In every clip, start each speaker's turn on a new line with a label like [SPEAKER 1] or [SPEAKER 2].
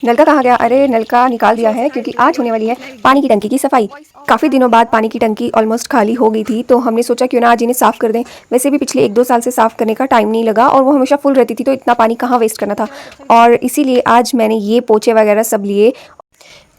[SPEAKER 1] नल का कहाँ गया? अरे नल का निकाल दिया है क्योंकि आज होने वाली है पानी की टंकी की सफाई। काफ़ी दिनों बाद पानी की टंकी ऑलमोस्ट खाली हो गई थी, तो हमने सोचा क्यों ना आज इन्हें साफ़ कर दें। वैसे भी पिछले 1-2 साल से साफ़ करने का टाइम नहीं लगा और वो हमेशा फुल रहती थी, तो इतना पानी कहाँ वेस्ट करना था। और इसीलिए आज मैंने ये पोछे वगैरह सब लिए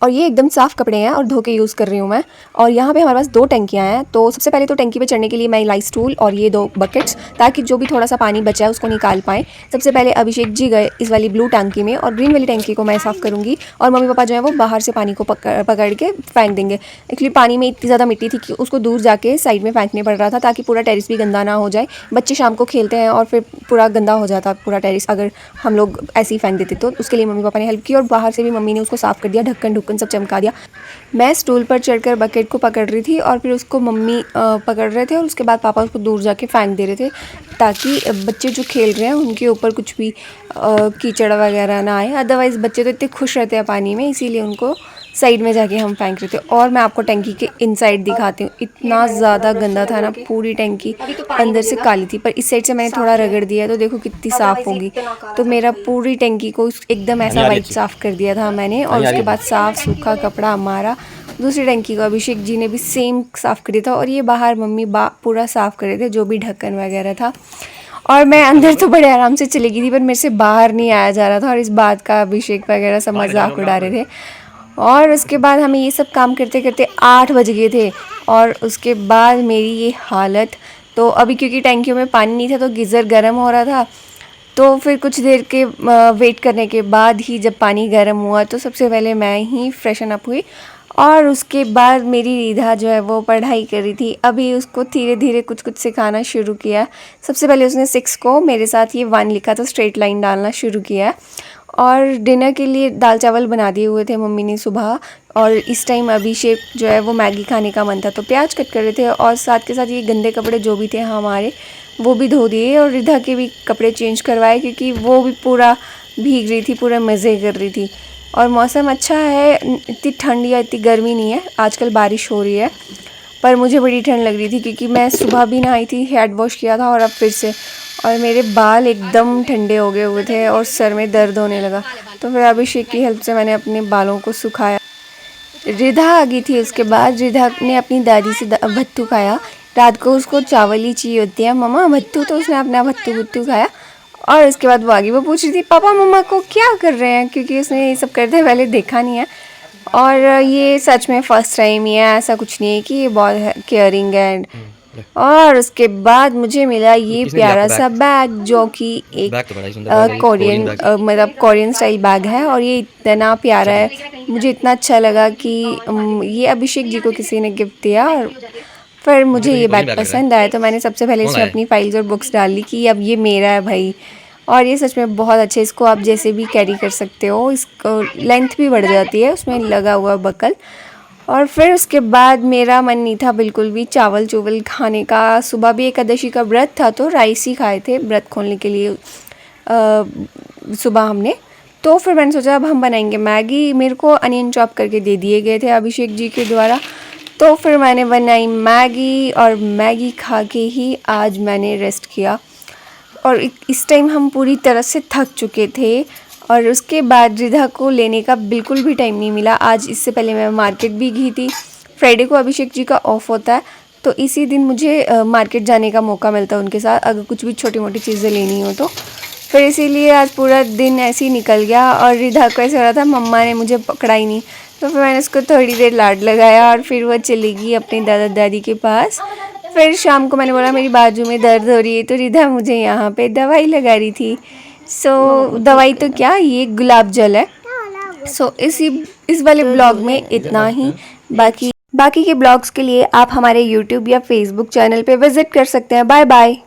[SPEAKER 1] और ये एकदम साफ़ कपड़े हैं और धो के यूज़ कर रही हूँ मैं। और यहाँ पे हमारे पास 2 टंकियाँ हैं, तो सबसे पहले तो टंकी पे चढ़ने के लिए मैं लाई स्टूल और ये 2 बकेट्स, ताकि जो भी थोड़ा सा पानी बचा है उसको निकाल पाएँ। सबसे पहले अभिषेक जी गए इस वाली ब्लू टंकी में और ग्रीन वाली टंकी को मैं साफ़ करूँगी और मम्मी पापा जो है वो बाहर से पानी को पकड़ के फेंक देंगे। एक्चुअली पानी में इतनी ज़्यादा मिट्टी थी कि उसको दूर जाके साइड में फेंकने पड़ रहा था, ताकि पूरा टेरिस भी गंदा ना हो जाए। बच्चे शाम को खेलते हैं और फिर पूरा गंदा हो जाता पूरा टेरिस, अगर हम लोग ऐसे ही फेंक देते। तो उसके लिए मम्मी पापा ने हेल्प की और बाहर से भी मम्मी ने उसको साफ़ कर दिया, ढक्कन सब चमका दिया। मैं स्टूल पर चढ़कर बकेट को पकड़ रही थी और फिर उसको मम्मी पकड़ रहे थे और उसके बाद पापा उसको दूर जाके फेंक दे रहे थे, ताकि बच्चे जो खेल रहे हैं उनके ऊपर कुछ भी कीचड़ वगैरह ना आए। अदरवाइज़ बच्चे तो इतने खुश रहते हैं पानी में, इसीलिए उनको साइड में जाके हम फेंक रहे थे। और मैं आपको टंकी के इनसाइड दिखाती हूँ, इतना ज़्यादा गंदा था ना, पूरी टंकी अंदर से काली थी। पर इस साइड से मैंने थोड़ा रगड़ दिया तो देखो कितनी साफ़ होगी। तो मेरा पूरी टंकी को एकदम ऐसा वाइट साफ़ कर दिया था मैंने, और उसके बाद साफ़ सूखा कपड़ा हमारा दूसरी टंकी को अभिषेक जी ने भी सेम साफ़ कर दिया था। और ये बाहर मम्मी पूरा साफ़ कर रहे थे, जो भी ढक्कन वगैरह था। और मैं अंदर तो बड़े आराम से चली गई थी, पर मेरे से बाहर नहीं आया जा रहा था और इस बात का अभिषेक वगैरह सब मजाक उड़ा रहे थे। और उसके बाद हमें ये सब काम करते करते 8 बज गए थे और उसके बाद मेरी ये हालत। तो अभी क्योंकि टैंकियों में पानी नहीं था तो गीज़र गर्म हो रहा था, तो फिर कुछ देर के वेट करने के बाद ही जब पानी गर्म हुआ तो सबसे पहले मैं ही फ्रेशन अप हुई। और उसके बाद मेरी रिधा जो है वो पढ़ाई कर रही थी, अभी उसको धीरे धीरे कुछ कुछ सिखाना शुरू किया। सबसे पहले उसने 6 को मेरे साथ ये 1 लिखा तो स्ट्रेट लाइन डालना शुरू किया। और डिनर के लिए दाल चावल बना दिए हुए थे मम्मी ने सुबह। और इस टाइम अभिषेक जो है वो मैगी खाने का मन था तो प्याज कट कर रहे थे, और साथ के साथ ये गंदे कपड़े जो भी थे हमारे वो भी धो दिए और रिधा के भी कपड़े चेंज करवाए, क्योंकि वो भी पूरा भीग रही थी, पूरा मज़े कर रही थी। और मौसम अच्छा है, इतनी ठंड या इतनी गर्मी नहीं है, आजकल बारिश हो रही है। पर मुझे बड़ी ठंड लग रही थी क्योंकि मैं सुबह भी नहाई थी, हेड वॉश किया था और अब फिर से, और मेरे बाल एकदम ठंडे हो गए हुए थे और सर में दर्द होने लगा। तो फिर अभिषेक की हेल्प से मैंने अपने बालों को सुखाया। रिधा आ गई थी, उसके बाद रिधा ने अपनी दादी से भत्तू खाया। रात को उसको चावल ही चाहिए होती है मम्मा भत्तू, तो उसने अपना भत्तू खाया। और उसके बाद वो आगे वो पूछ रही थी पापा मम्मा को क्या कर रहे हैं, क्योंकि उसने ये सब करते पहले देखा नहीं है। और ये सच में फ़र्स्ट टाइम ही है, ऐसा कुछ नहीं है कि ये बहुत केयरिंग है। और उसके बाद मुझे मिला ये प्यारा सा बैग, जो कि एक कोरियन मतलब कोरियन स्टाइल बैग है, और ये इतना प्यारा है, मुझे इतना अच्छा लगा कि ये अभिषेक जी को किसी ने गिफ्ट दिया। और फिर मुझे ये बैग पसंद आया तो मैंने सबसे पहले इसमें अपनी फाइल्स और बुक्स डाल ली कि अब ये मेरा है भाई। और ये सच में बहुत अच्छा है, इसको आप जैसे भी कैरी कर सकते हो, इसको लेंथ भी बढ़ जाती है उसमें लगा हुआ बकल। और फिर उसके बाद मेरा मन नहीं था बिल्कुल भी चावल चूवल खाने का, सुबह भी एकादशी का व्रत था तो राइस ही खाए थे व्रत खोलने के लिए सुबह हमने। तो फिर मैंने सोचा अब हम बनाएंगे मैगी, मेरे को अनियन चॉप करके दे दिए गए थे अभिषेक जी के द्वारा। तो फिर मैंने बनाई मैगी और मैगी खा के ही आज मैंने रेस्ट किया। और इस टाइम हम पूरी तरह से थक चुके थे। और उसके बाद रिधा को लेने का बिल्कुल भी टाइम नहीं मिला। आज इससे पहले मैं मार्केट भी गई थी, फ्राइडे को अभिषेक जी का ऑफ होता है तो इसी दिन मुझे मार्केट जाने का मौका मिलता है उनके साथ, अगर कुछ भी छोटी मोटी चीज़ें लेनी हो तो। फिर इसीलिए आज पूरा दिन ऐसे ही निकल गया। और रिधा को ऐसे हो रहा था मम्मा ने मुझे पकड़ा ही नहीं, तो फिर मैंने उसको थोड़ी देर लाड लगाया और फिर वो चली गई अपने दादा दादी के पास। फिर शाम को मैंने बोला मेरी बाजू में दर्द हो रही है, तो रिधा मुझे यहाँ पे दवाई लगा रही थी। दवाई तो क्या, ये गुलाब जल है। इस वाले ब्लॉग में इतना ही। बाकी के ब्लॉग्स के लिए आप हमारे यूट्यूब या फेसबुक चैनल पे विज़िट कर सकते हैं। Bye bye.